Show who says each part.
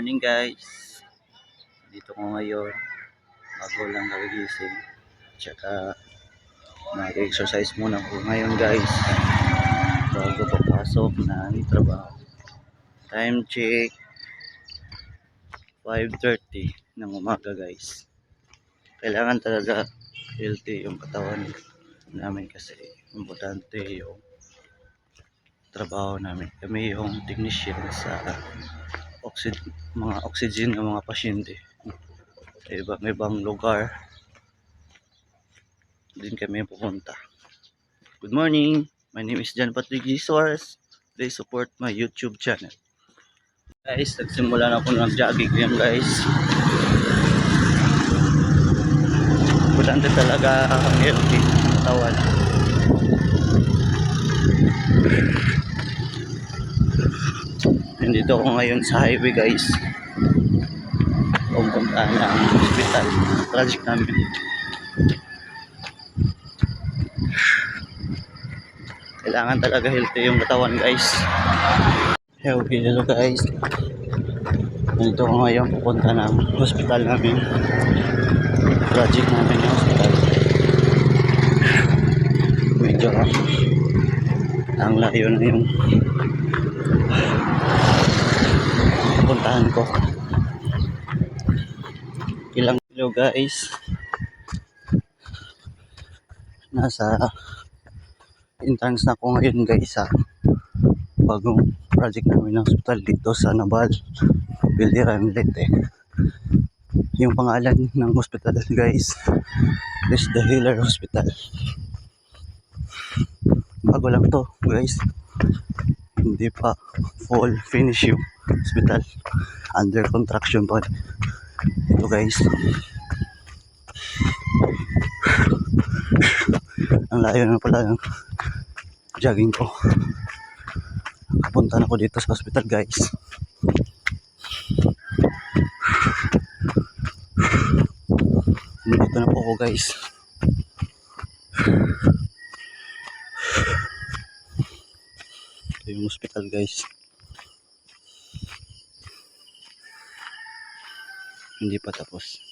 Speaker 1: morning guys. Dito ko ngayon. Bago lang nagigising. Tsaka mag-exercise muna ko ngayon guys. Bago papasok ng trabaho. Time check. 5:30 ng umaga guys. Kailangan talaga healthy yung katawan namin kasi importante yung trabaho namin. Kami yung technician sa mga oxygen ng mga pasyente sa ibang lugar din kami pupunta. Good morning, my name is John Patrick G. Suarez. Please support my YouTube channel. Guys, nagsimula na ako ng jogging ngayon guys. Importante talaga ang healthy ng katawan. Nandito ako ngayon sa highway guys. Pupunta ng hospital. Project namin. Kailangan talaga healthy yung katawan guys. Hello guys. Nandito ako ngayon pupunta ng hospital namin. Project namin yung hospital. Medyo ang layo na yung pupuntahan ko. Hello guys. Nasa entrance na ako ngayon guys sa bagong project namin ng hospital dito sa Nabal, Biliran, Leyte. Yung pangalan ng hospital guys is the Healer Hospital. Bago lang to guys, hindi pa full finish yung hospital, under construction pa ito guys. Ang layo na pala ng jogging ko. Kapunta na ako dito sa hospital guys. Dito na po ako guys. Ito yung hospital guys. Hindi pa tapos.